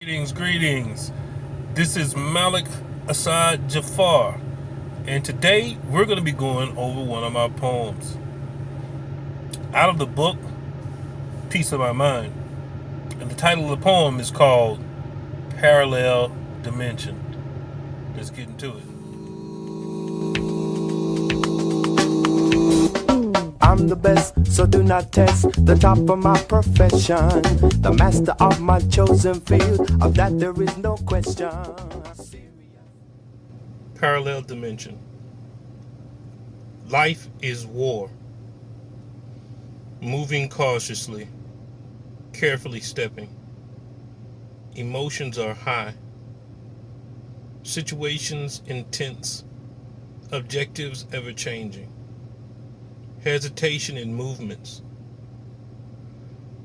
Greetings. This is Malik Assad Jafar, and today we're going to be going over one of my poems out of the book Peace of My Mind. And the title of the poem is called Parallel Dimension. Let's get into it. I'm the best, so do not test the top of my profession, the master of my chosen field, of that there is no question. Parallel Dimension. Life is war. Moving cautiously, carefully stepping. Emotions are high. Situations intense. Objectives ever changing. Hesitation in movements.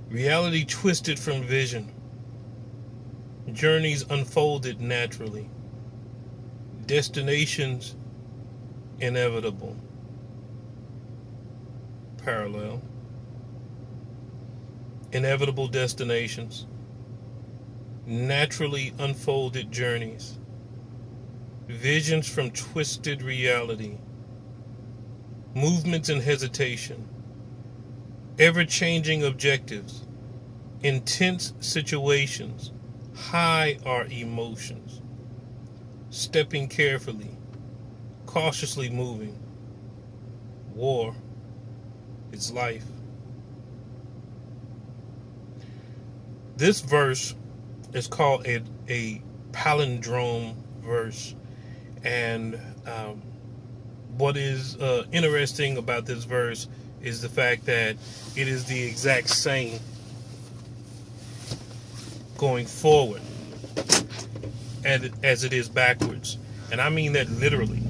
Reality twisted from vision. Journeys unfolded naturally. Destinations inevitable. Parallel. Inevitable destinations. Naturally unfolded journeys. Visions from twisted reality. Movements and hesitation. Ever-changing objectives. Intense situations. High are emotions. Stepping carefully. Cautiously moving. War is life. This verse is called a palindrome verse. And what is interesting about this verse is the fact that it is the exact same going forward as it is backwards. And I mean that literally,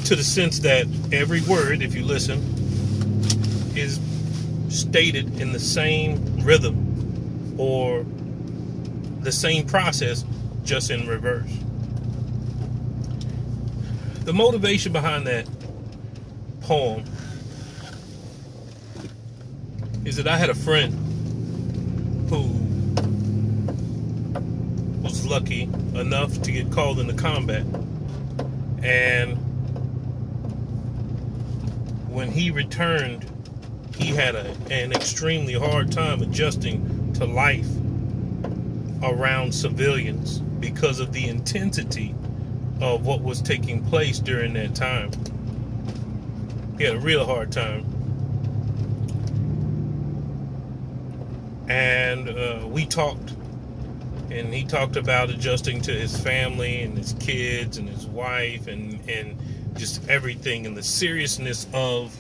to the sense that every word, if you listen, is stated in the same rhythm or the same process, just in reverse. The motivation behind that poem is that I had a friend who was lucky enough to get called into combat. And when he returned, he had an extremely hard time adjusting to life around civilians because of the intensity of what was taking place during that time. He had a real hard time. And we talked. And he talked about adjusting to his family and his kids and his wife and just everything and the seriousness of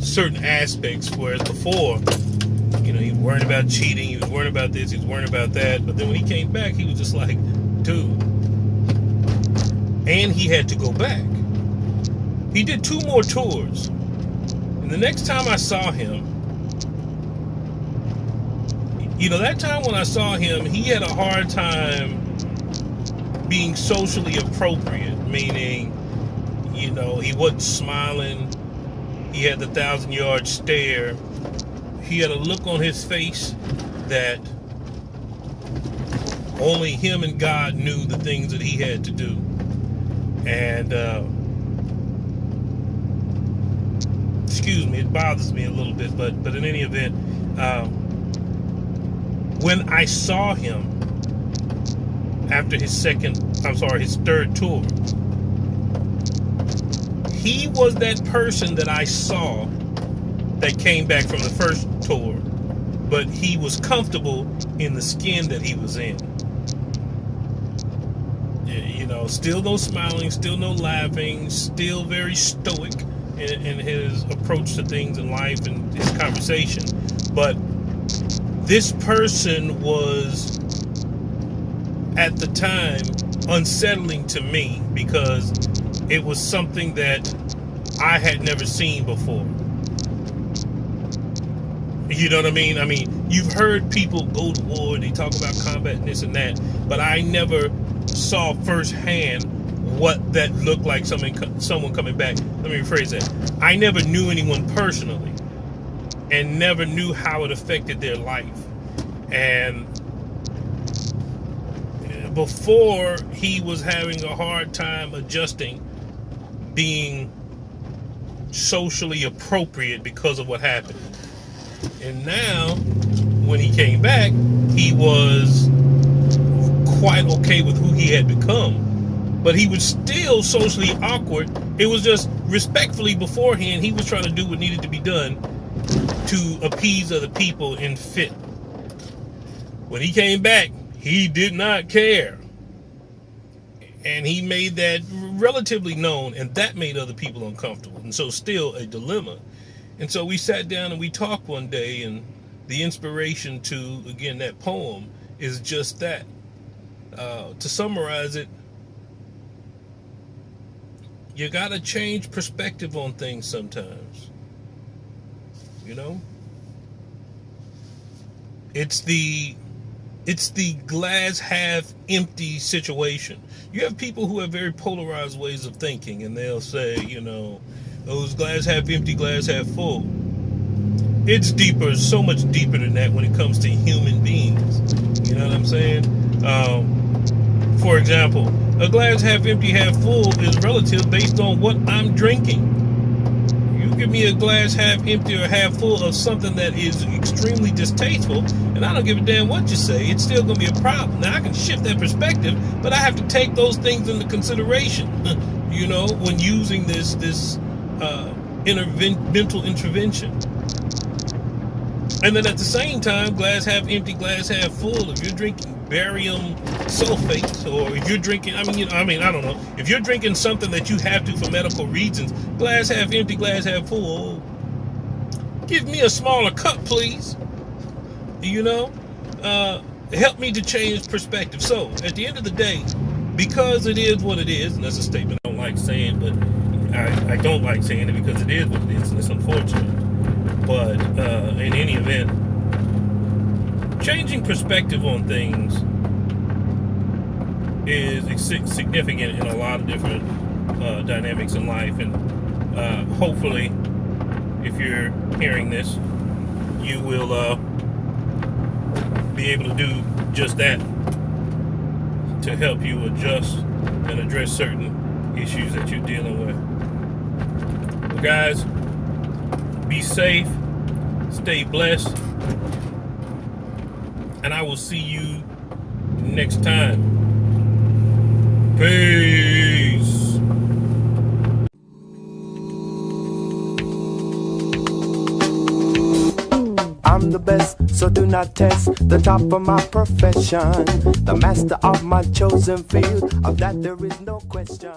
certain aspects. Whereas before, he was worrying about cheating, he was worrying about this, he was worrying about that. But then when he came back, he was just like, dude. And he had to go back. He did 2 more tours. And the next time I saw him, that time when I saw him, he had a hard time being socially appropriate, meaning, he wasn't smiling. He had the 1,000-yard stare. He had a look on his face that only him and God knew the things that he had to do. And, excuse me, it bothers me a little bit, but in any event, when I saw him after his 3rd tour, he was that person that I saw that came back from the first tour, but he was comfortable in the skin that he was in. Still no smiling, still no laughing, still very stoic in his approach to things in life and his conversation. But this person was, at the time, unsettling to me because it was something that I had never seen before. You know what I mean? I mean, you've heard people go to war and they talk about combat and this and that, but I never saw firsthand what that looked like, someone coming back. Let me rephrase that. I never knew anyone personally and never knew how it affected their life. And before, he was having a hard time adjusting, being socially appropriate because of what happened. And now, when he came back, he was quite okay with who he had become. But he was still socially awkward. It was just respectfully beforehand, he was trying to do what needed to be done to appease other people and fit. When he came back, he did not care. And he made that relatively known, and that made other people uncomfortable. And so still a dilemma. And so we sat down and we talked one day, and the inspiration to, again, that poem is just that. To summarize it, you gotta change perspective on things sometimes. You know? It's the glass half empty situation. You have people who have very polarized ways of thinking, and they'll say, you know, those glass half empty, glass half full. It's deeper, so much deeper than that when it comes to human beings. You know what I'm saying? For example, a glass half empty, half full is relative based on what I'm drinking. You give me a glass half empty or half full of something that is extremely distasteful, and I don't give a damn what you say, it's still going to be a problem. Now, I can shift that perspective, but I have to take those things into consideration, you know, when using this mental intervention. And then at the same time, glass half empty, glass half full. If you're drinking barium sulfate, or if you're drinking, I don't know. If you're drinking something that you have to for medical reasons, glass half empty, glass half full. Give me a smaller cup, please. You know, help me to change perspective. So at the end of the day, because it is what it is, and that's a statement I don't like saying, but I don't like saying it because it is what it is, and it's unfortunate. But in any event, changing perspective on things is significant in a lot of different dynamics in life. And hopefully, if you're hearing this, you will be able to do just that to help you adjust and address certain issues that you're dealing with. Well, guys, be safe, stay blessed, and I will see you next time. Peace. I'm the best, so do not test the top of my profession, the master of my chosen field, of that there is no question.